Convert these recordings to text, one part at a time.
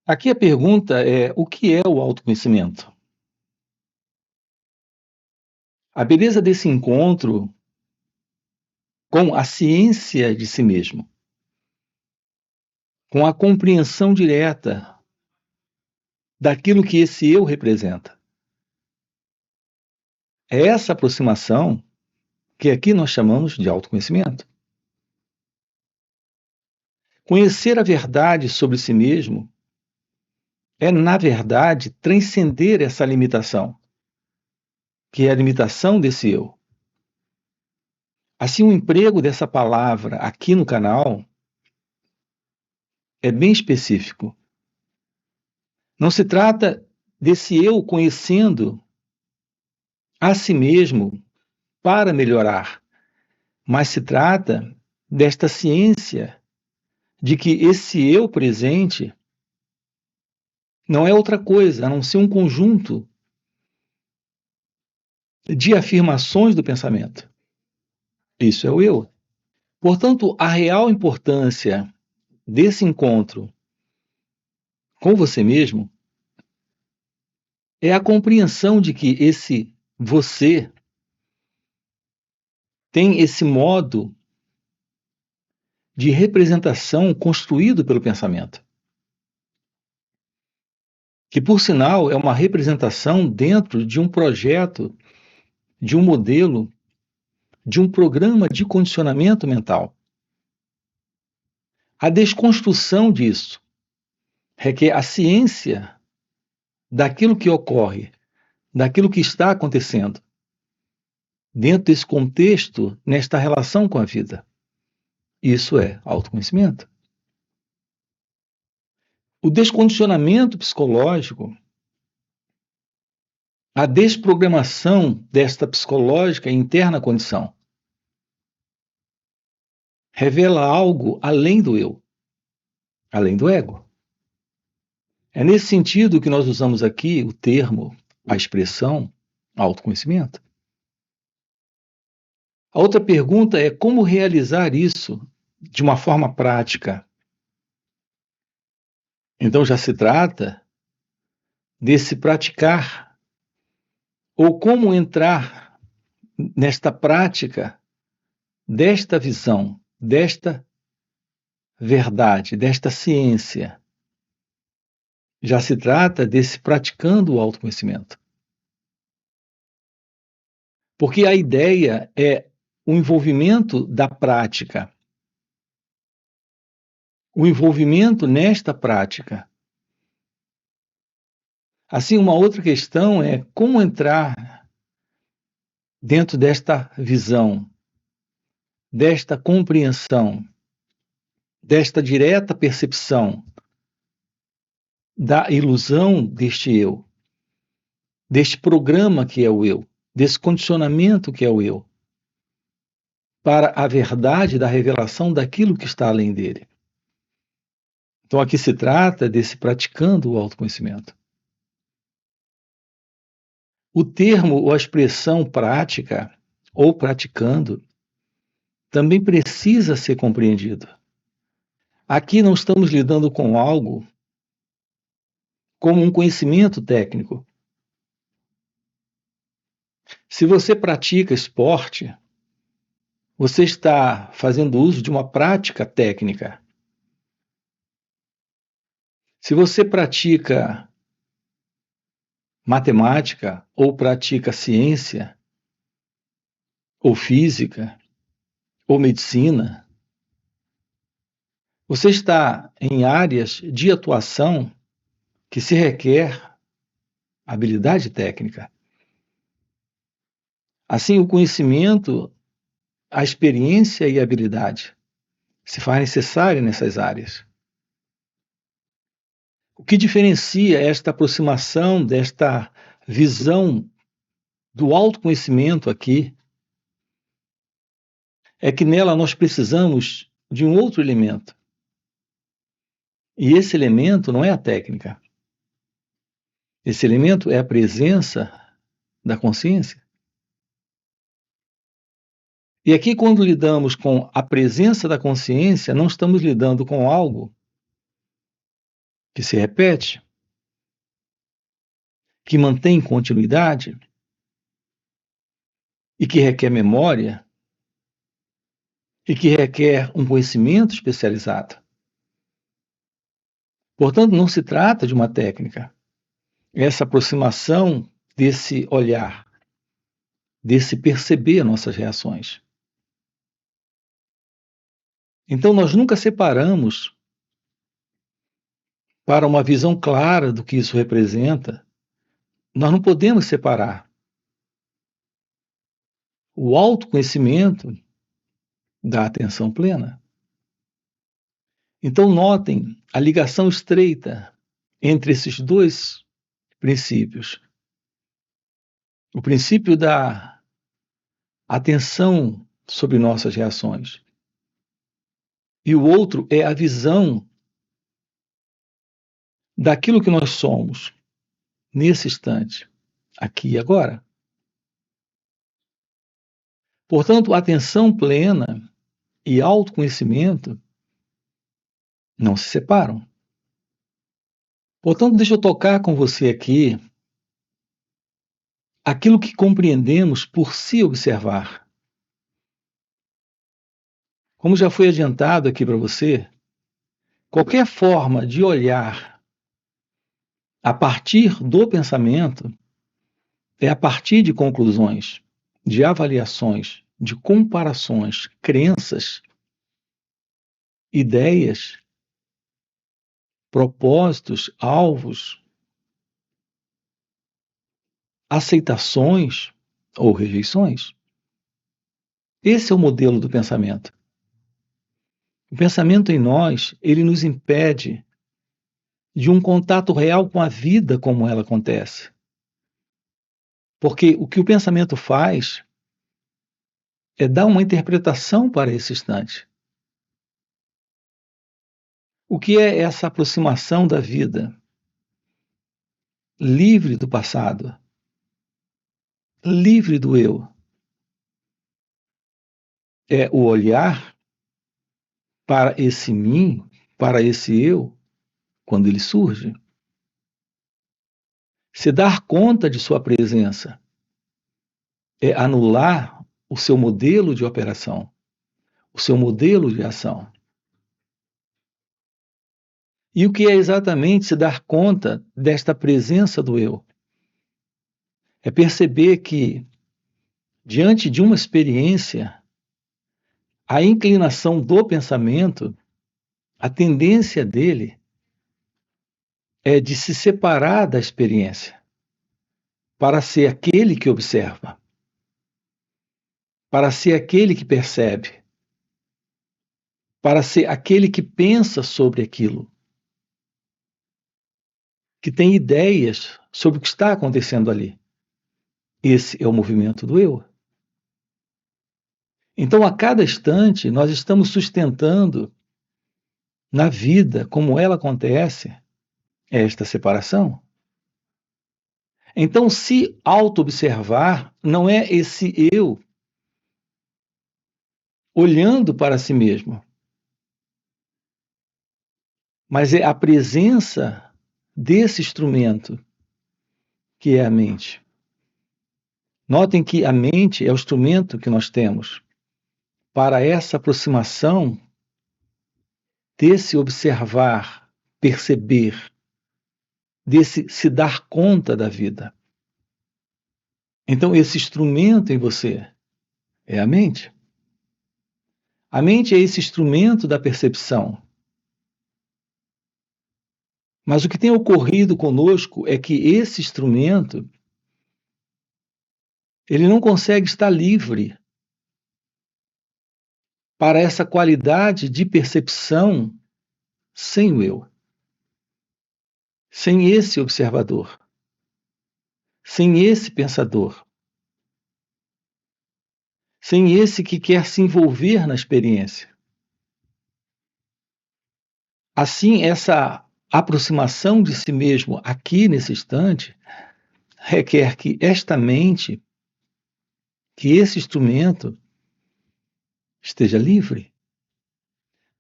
Aqui a pergunta é: o que é o autoconhecimento? A beleza desse encontro com a ciência de si mesmo, com a compreensão direta daquilo que esse eu representa. É essa aproximação que aqui nós chamamos de autoconhecimento. Conhecer a verdade sobre si mesmo é, na verdade, transcender essa limitação, que é a limitação desse eu. Assim, o emprego dessa palavra aqui no canal é bem específico. Não se trata desse eu conhecendo a si mesmo para melhorar, mas se trata desta ciência de que esse eu presente não é outra coisa a não ser um conjunto de afirmações do pensamento. Isso é o eu. Portanto, a real importância desse encontro com você mesmo é a compreensão de que esse você tem esse modo de representação construído pelo pensamento, que, por sinal, é uma representação dentro de um projeto, de um modelo, de um programa de condicionamento mental. A desconstrução disso requer a ciência daquilo que ocorre, daquilo que está acontecendo, dentro desse contexto, nesta relação com a vida. Isso é autoconhecimento. O descondicionamento psicológico, a desprogramação desta psicológica interna condição, revela algo além do eu, além do ego. É nesse sentido que nós usamos aqui o termo, a expressão, autoconhecimento. A outra pergunta é como realizar isso de uma forma prática. Então já se trata desse praticar, ou como entrar nesta prática, desta visão, desta verdade, desta ciência. Já se trata desse praticando o autoconhecimento. Porque a ideia é o envolvimento da prática, o envolvimento nesta prática. Assim, uma outra questão é como entrar dentro desta visão, desta compreensão, desta direta percepção da ilusão deste eu, deste programa que é o eu, desse condicionamento que é o eu, para a verdade da revelação daquilo que está além dele. Então, aqui se trata desse praticando o autoconhecimento. O termo ou a expressão prática ou praticando também precisa ser compreendido. Aqui não estamos lidando com algo como um conhecimento técnico. Se você pratica esporte, você está fazendo uso de uma prática técnica. Se você pratica matemática ou pratica ciência, ou física, ou medicina, você está em áreas de atuação que se requer habilidade técnica. Assim, o conhecimento, a experiência e a habilidade se faz necessária nessas áreas. O que diferencia esta aproximação, desta visão do autoconhecimento aqui, é que nela nós precisamos de um outro elemento. E esse elemento não é a técnica. Esse elemento é a presença da consciência. E aqui, quando lidamos com a presença da consciência, não estamos lidando com algo que se repete, que mantém continuidade e que requer memória e que requer um conhecimento especializado. Portanto, não se trata de uma técnica. Essa aproximação desse olhar, desse perceber nossas reações. Então, nós nunca separamos para uma visão clara do que isso representa. Nós não podemos separar o autoconhecimento da atenção plena. Então, notem a ligação estreita entre esses dois princípios. O princípio da atenção sobre nossas reações. E o outro é a visão daquilo que nós somos nesse instante, aqui e agora. Portanto, atenção plena e autoconhecimento não se separam. Portanto, deixa eu tocar com você aqui aquilo que compreendemos por se observar. Como já foi adiantado aqui para você, qualquer forma de olhar a partir do pensamento é a partir de conclusões, de avaliações, de comparações, crenças, ideias, propósitos, alvos, aceitações ou rejeições. Esse é o modelo do pensamento. O pensamento em nós, ele nos impede de um contato real com a vida como ela acontece. Porque o que o pensamento faz é dar uma interpretação para esse instante. O que é essa aproximação da vida? Livre do passado, livre do eu. É o olhar para esse mim, para esse eu, quando ele surge. Se dar conta de sua presença é anular o seu modelo de operação, o seu modelo de ação. E o que é exatamente se dar conta desta presença do eu? É perceber que, diante de uma experiência, a inclinação do pensamento, a tendência dele, é de se separar da experiência, para ser aquele que observa, para ser aquele que percebe, para ser aquele que pensa sobre aquilo, que tem ideias sobre o que está acontecendo ali. Esse é o movimento do eu. Então, a cada instante, nós estamos sustentando na vida, como ela acontece, esta separação. Então, se auto-observar não é esse eu olhando para si mesmo, mas é a presença desse instrumento que é a mente. Notem que a mente é o instrumento que nós temos para essa aproximação desse observar, perceber, desse se dar conta da vida. Então, esse instrumento em você é a mente. A mente é esse instrumento da percepção. Mas o que tem ocorrido conosco é que esse instrumento ele não consegue estar livre para essa qualidade de percepção sem o eu, sem esse observador, sem esse pensador, sem esse que quer se envolver na experiência. Assim, essa aproximação de si mesmo aqui nesse instante requer que esta mente, que esse instrumento esteja livre,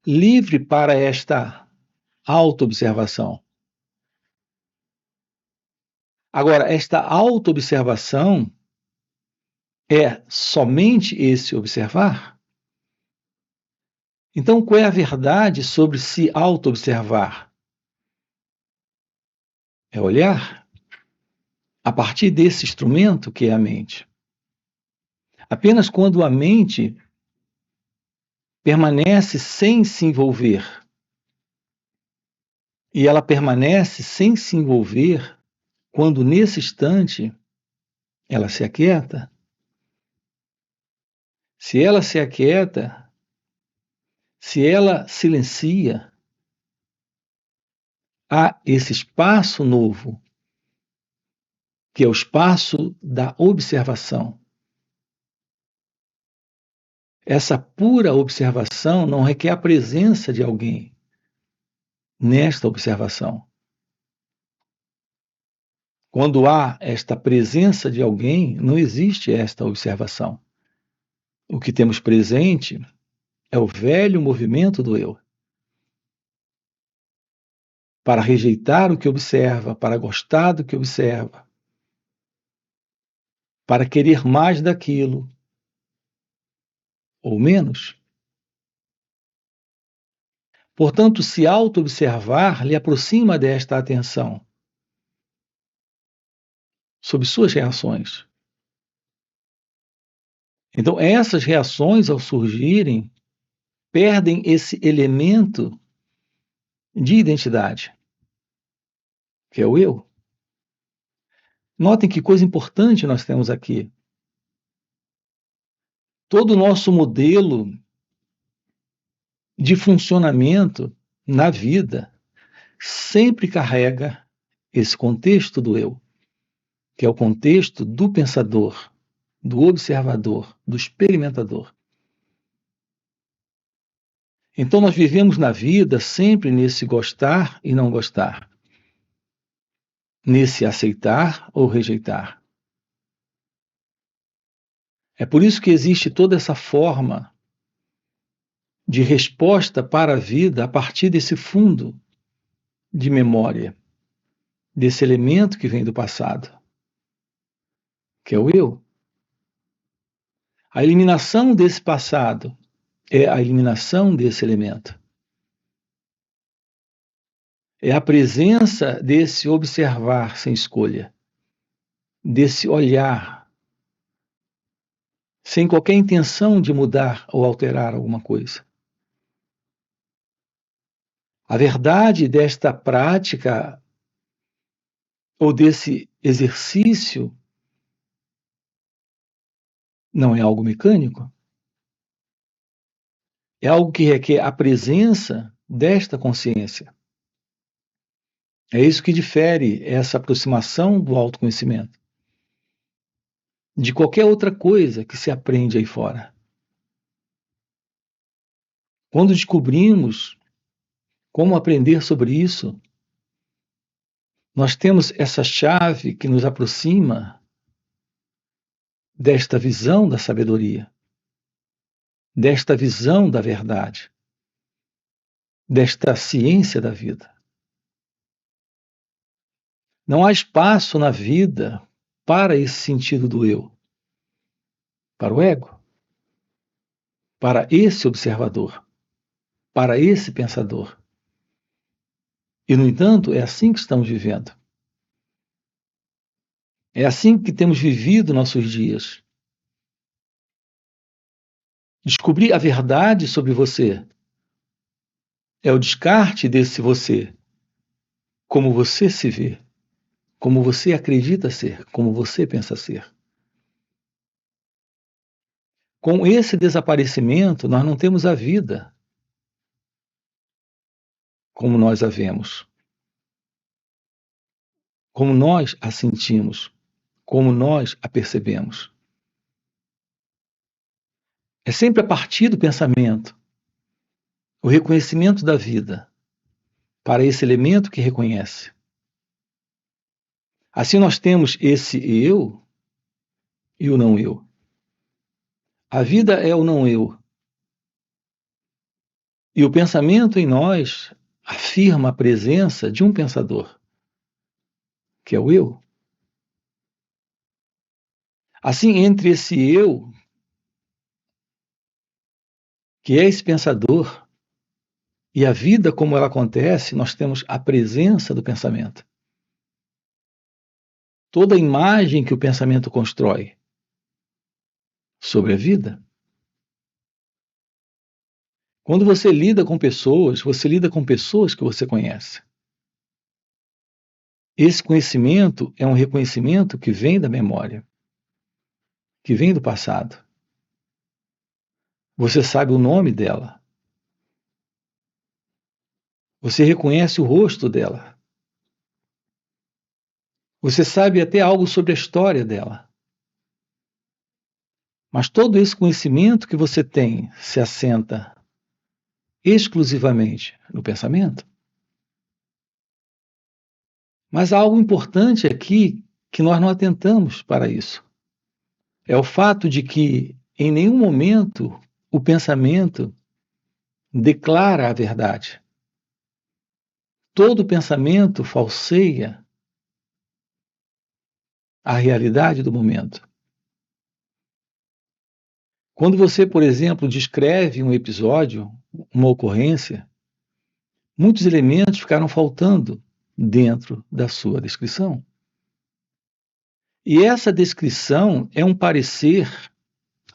livre para esta autoobservação, Agora, esta autoobservação é somente esse observar? Então, qual é a verdade sobre se auto-observar? É olhar a partir desse instrumento que é a mente. Apenas quando a mente permanece sem se envolver, e ela permanece sem se envolver quando nesse instante ela se aquieta. Se ela se aquieta, se ela silencia, há esse espaço novo, que é o espaço da observação. Essa pura observação não requer a presença de alguém nesta observação. Quando há esta presença de alguém, não existe esta observação. O que temos presente é o velho movimento do eu. Para rejeitar o que observa, para gostar do que observa, para querer mais daquilo, ou menos. Portanto, se auto-observar lhe aproxima desta atenção sobre suas reações. Então, essas reações, ao surgirem, perdem esse elemento de identidade, que é o eu. Notem que coisa importante nós temos aqui. Todo o nosso modelo de funcionamento na vida sempre carrega esse contexto do eu, que é o contexto do pensador, do observador, do experimentador. Então nós vivemos na vida sempre nesse gostar e não gostar, nesse aceitar ou rejeitar. É por isso que existe toda essa forma de resposta para a vida a partir desse fundo de memória, desse elemento que vem do passado, que é o eu. A eliminação desse passado é a eliminação desse elemento. É a presença desse observar sem escolha, desse olhar, sem qualquer intenção de mudar ou alterar alguma coisa. A verdade desta prática ou desse exercício não é algo mecânico, é algo que requer a presença desta consciência. É isso que difere essa aproximação do autoconhecimento de qualquer outra coisa que se aprende aí fora. Quando descobrimos como aprender sobre isso, nós temos essa chave que nos aproxima desta visão da sabedoria, desta visão da verdade, desta ciência da vida. Não há espaço na vida para esse sentido do eu, para o ego, para esse observador, para esse pensador. E, no entanto, é assim que estamos vivendo. É assim que temos vivido nossos dias. Descobrir a verdade sobre você é o descarte desse você, como você se vê, como você acredita ser, como você pensa ser. Com esse desaparecimento, nós não temos a vida como nós a vemos, como nós a sentimos, como nós a percebemos. É sempre a partir do pensamento, o reconhecimento da vida, para esse elemento que reconhece. Assim nós temos esse eu e o não eu. A vida é o não eu. E o pensamento em nós afirma a presença de um pensador, que é o eu. Assim, entre esse eu, que é esse pensador, e a vida como ela acontece, nós temos a presença do pensamento. Toda a imagem que o pensamento constrói sobre a vida. Quando você lida com pessoas, você lida com pessoas que você conhece. Esse conhecimento é um reconhecimento que vem da memória, que vem do passado. Você sabe o nome dela. Você reconhece o rosto dela. Você sabe até algo sobre a história dela. Mas todo esse conhecimento que você tem se assenta exclusivamente no pensamento. Mas há algo importante aqui que nós não atentamos para isso. É o fato de que, em nenhum momento, o pensamento declara a verdade. Todo pensamento falseia a realidade do momento. Quando você, por exemplo, descreve um episódio, uma ocorrência, muitos elementos ficaram faltando dentro da sua descrição. E essa descrição é um parecer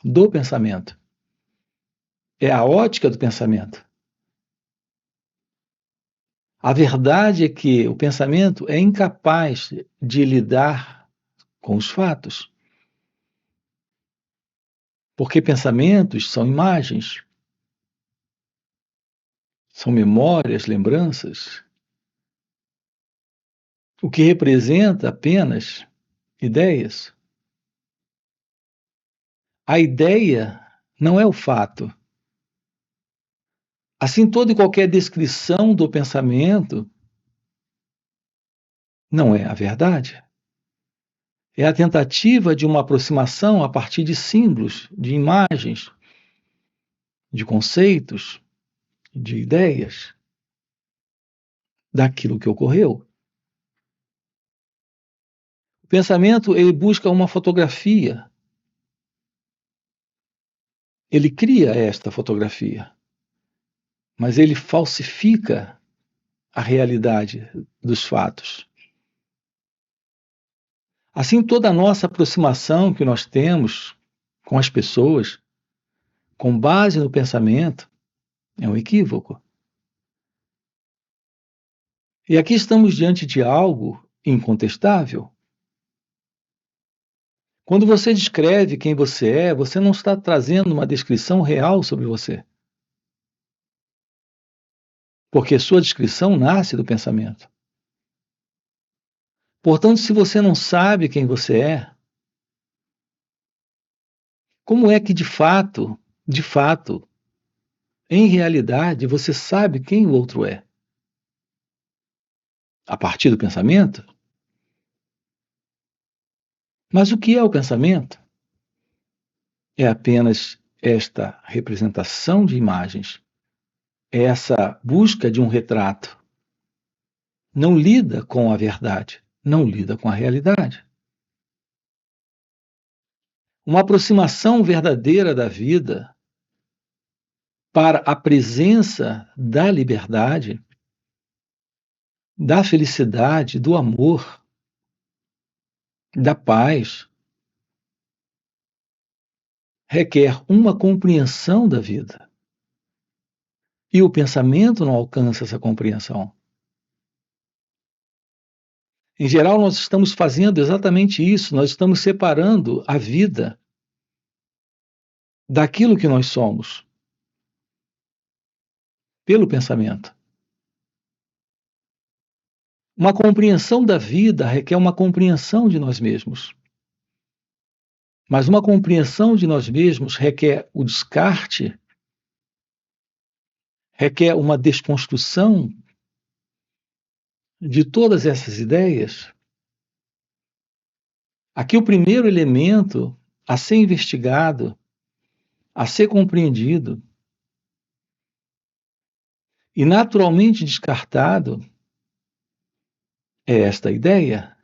do pensamento. É a ótica do pensamento. A verdade é que o pensamento é incapaz de lidar com os fatos. Porque pensamentos são imagens, são memórias, lembranças, o que representa apenas ideias. A ideia não é o fato. Assim, toda e qualquer descrição do pensamento não é a verdade. É a tentativa de uma aproximação a partir de símbolos, de imagens, de conceitos, de ideias daquilo que ocorreu. O pensamento, ele busca uma fotografia. Ele cria esta fotografia, mas ele falsifica a realidade dos fatos. Assim, toda a nossa aproximação que nós temos com as pessoas, com base no pensamento, é um equívoco. E aqui estamos diante de algo incontestável. Quando você descreve quem você não está trazendo uma descrição real sobre você. Porque sua descrição nasce do pensamento. Portanto, se você não sabe quem você é, como é que de fato, em realidade, você sabe quem o outro é? A partir do pensamento? Mas o que é o pensamento? É apenas esta representação de imagens, é essa busca de um retrato. Não lida com a verdade, não lida com a realidade. Uma aproximação verdadeira da vida para a presença da liberdade, da felicidade, do amor, da paz, requer uma compreensão da vida. E o pensamento não alcança essa compreensão. Em geral, nós estamos fazendo exatamente isso, nós estamos separando a vida daquilo que nós somos pelo pensamento. Uma compreensão da vida requer uma compreensão de nós mesmos. Mas uma compreensão de nós mesmos requer o descarte, requer uma desconstrução de todas essas ideias. Aqui o primeiro elemento a ser investigado, a ser compreendido e naturalmente descartado é esta ideia.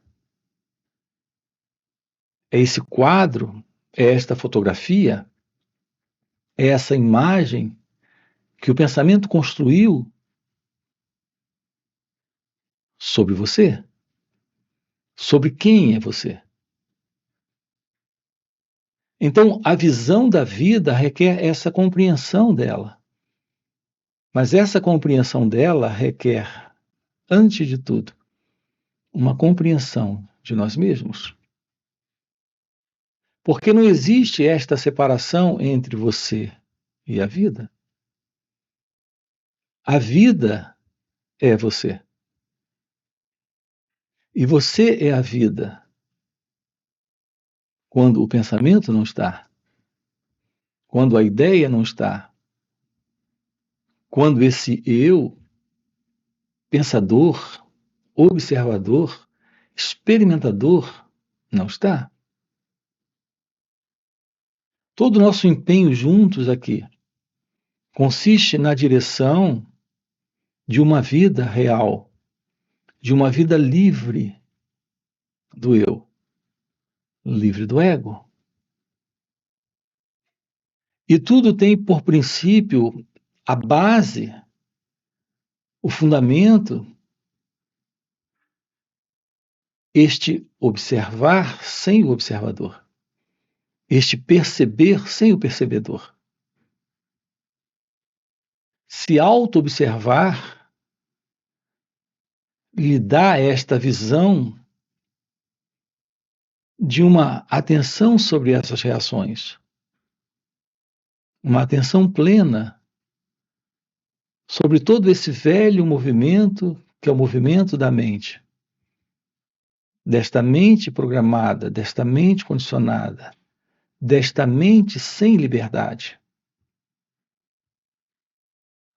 é esse quadro, é esta fotografia, é essa imagem que o pensamento construiu sobre você, sobre quem é você. Então, a visão da vida requer essa compreensão dela. Mas essa compreensão dela requer, antes de tudo, uma compreensão de nós mesmos. Porque não existe esta separação entre você e a vida. A vida é você. E você é a vida quando o pensamento não está, quando a ideia não está, quando esse eu, pensador, observador, experimentador, não está. Todo o nosso empenho juntos aqui consiste na direção de uma vida real, de uma vida livre do eu, livre do ego. E tudo tem por princípio a base, o fundamento, este observar sem o observador, este perceber sem o percebedor. Se auto-observar lhe dá esta visão de uma atenção sobre essas reações, uma atenção plena sobre todo esse velho movimento que é o movimento da mente, desta mente programada, desta mente condicionada, desta mente sem liberdade.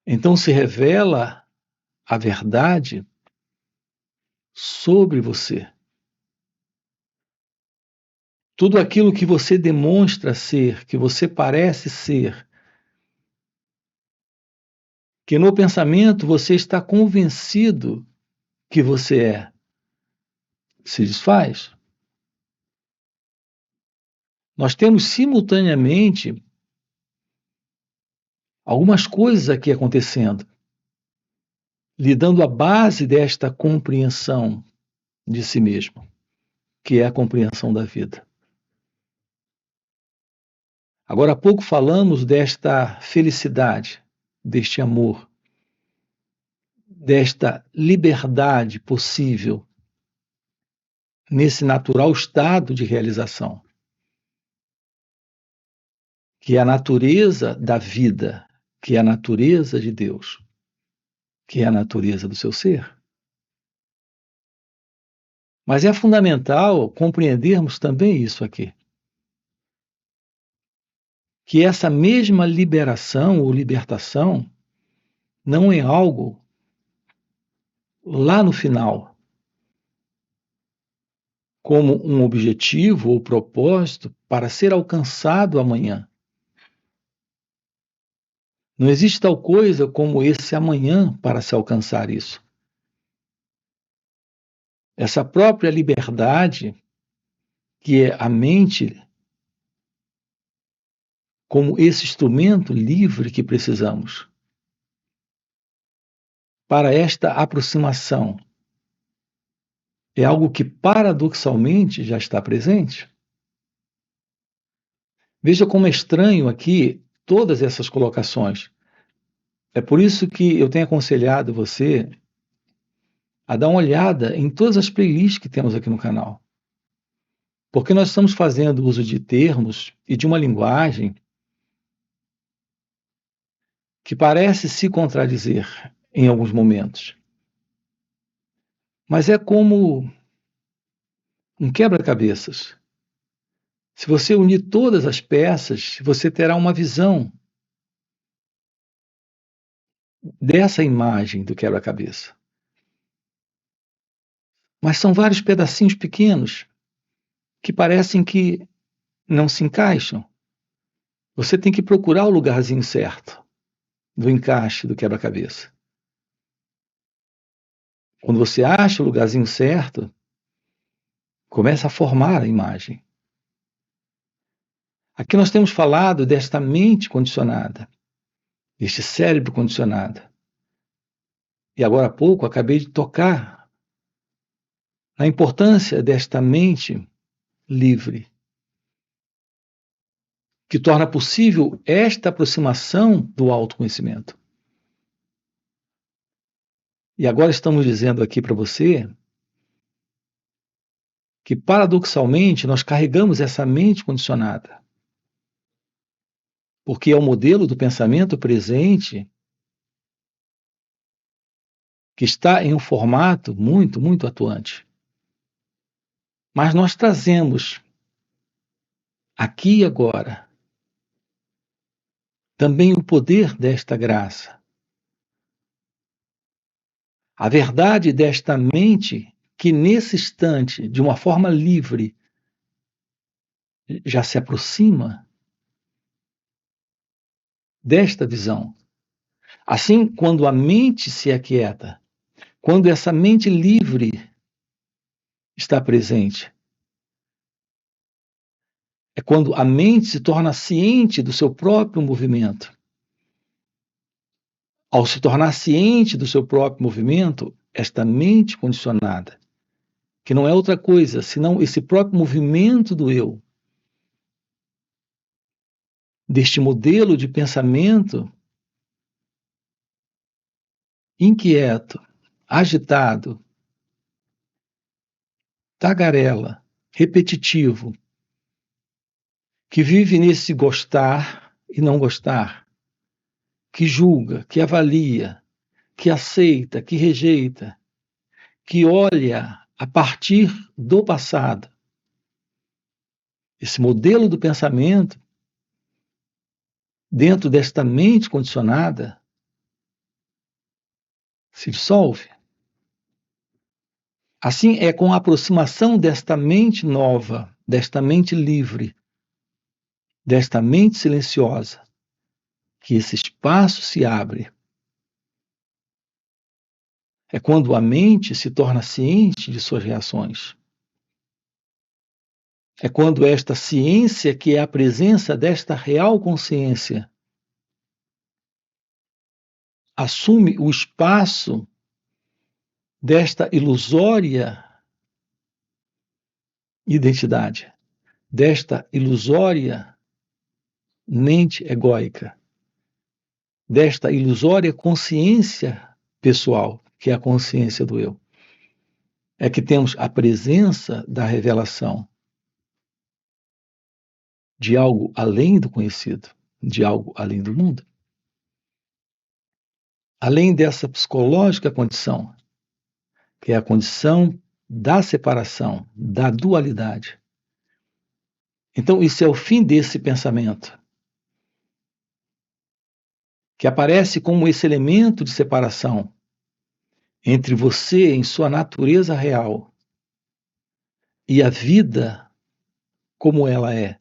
Então se revela a verdade sobre você. Tudo aquilo que você demonstra ser, que você parece ser, que no pensamento você está convencido que você é, se desfaz. Nós temos simultaneamente algumas coisas aqui acontecendo, lhe dando a base desta compreensão de si mesmo, que é a compreensão da vida. Agora há pouco falamos desta felicidade, deste amor, desta liberdade possível nesse natural estado de realização, que é a natureza da vida, que é a natureza de Deus, que é a natureza do seu ser. Mas é fundamental compreendermos também isso aqui, que essa mesma liberação ou libertação não é algo lá no final, como um objetivo ou propósito para ser alcançado amanhã. Não existe tal coisa como esse amanhã para se alcançar isso. Essa própria liberdade, que é a mente, como esse instrumento livre que precisamos para esta aproximação, é algo que paradoxalmente já está presente. Veja como é estranho aqui todas essas colocações. É por isso que eu tenho aconselhado você a dar uma olhada em todas as playlists que temos aqui no canal. Porque nós estamos fazendo uso de termos e de uma linguagem que parece se contradizer em alguns momentos. Mas é como um quebra-cabeças. Se você unir todas as peças, você terá uma visão dessa imagem do quebra-cabeça. Mas são vários pedacinhos pequenos que parecem que não se encaixam. Você tem que procurar o lugarzinho certo do encaixe do quebra-cabeça. Quando você acha o lugarzinho certo, começa a formar a imagem. Aqui nós temos falado desta mente condicionada, deste cérebro condicionado. E agora há pouco acabei de tocar na importância desta mente livre, que torna possível esta aproximação do autoconhecimento. E agora estamos dizendo aqui para você que, paradoxalmente, nós carregamos essa mente condicionada, porque é o modelo do pensamento presente que está em um formato muito, muito atuante. Mas nós trazemos aqui e agora também o poder desta graça, a verdade desta mente que nesse instante, de uma forma livre, já se aproxima desta visão. Assim, quando a mente se aquieta, quando essa mente livre está presente, é quando a mente se torna ciente do seu próprio movimento. Ao se tornar ciente do seu próprio movimento, esta mente condicionada, que não é outra coisa senão esse próprio movimento do eu, deste modelo de pensamento inquieto, agitado, tagarela, repetitivo, que vive nesse gostar e não gostar, que julga, que avalia, que aceita, que rejeita, que olha a partir do passado. Esse modelo do pensamento, dentro desta mente condicionada, se dissolve. Assim é com a aproximação desta mente nova, desta mente livre, desta mente silenciosa, que esse espaço se abre. É quando a mente se torna ciente de suas reações. É quando esta ciência, que é a presença desta real consciência, assume o espaço desta ilusória identidade, desta ilusória mente egóica, desta ilusória consciência pessoal, que é a consciência do eu. É que temos a presença da revelação de algo além do conhecido, de algo além do mundo. Além dessa psicológica condição, que é a condição da separação, da dualidade. Então, isso é o fim desse pensamento, que aparece como esse elemento de separação entre você em sua natureza real e a vida como ela é,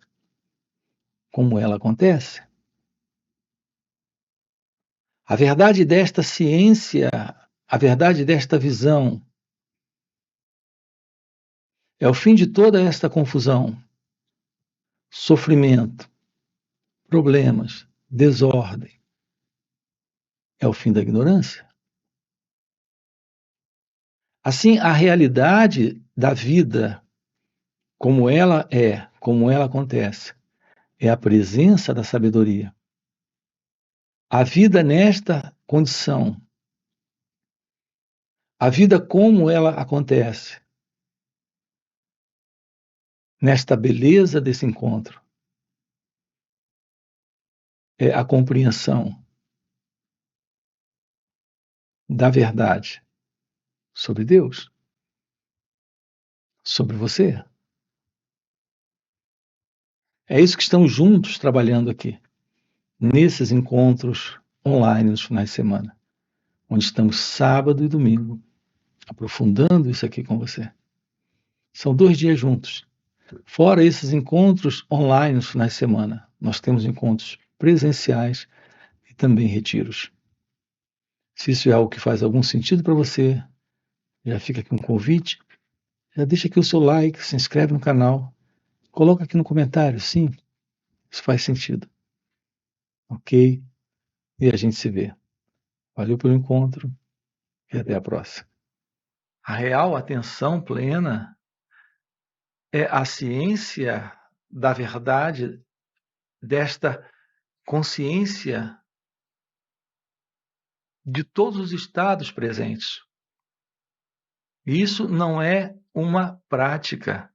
como ela acontece. A verdade desta ciência, a verdade desta visão, é o fim de toda esta confusão, sofrimento, problemas, desordem. É o fim da ignorância. Assim, a realidade da vida, como ela é, como ela acontece, é a presença da sabedoria. A vida nesta condição, a vida como ela acontece, nesta beleza desse encontro, é a compreensão da verdade sobre Deus, sobre você. É isso que estamos juntos trabalhando aqui, nesses encontros online nos finais de semana, onde estamos sábado e domingo, aprofundando isso aqui com você. São 2 dias juntos. Fora esses encontros online nos finais de semana, nós temos encontros presenciais e também retiros. Se isso é algo que faz algum sentido para você, já fica aqui um convite, já deixa aqui o seu like, se inscreve no canal, coloca aqui no comentário, sim, Isso faz sentido. Ok? E a gente se vê. Valeu pelo encontro e até a próxima. A real atenção plena é a ciência da verdade, desta consciência de todos os estados presentes. Isso não é uma prática,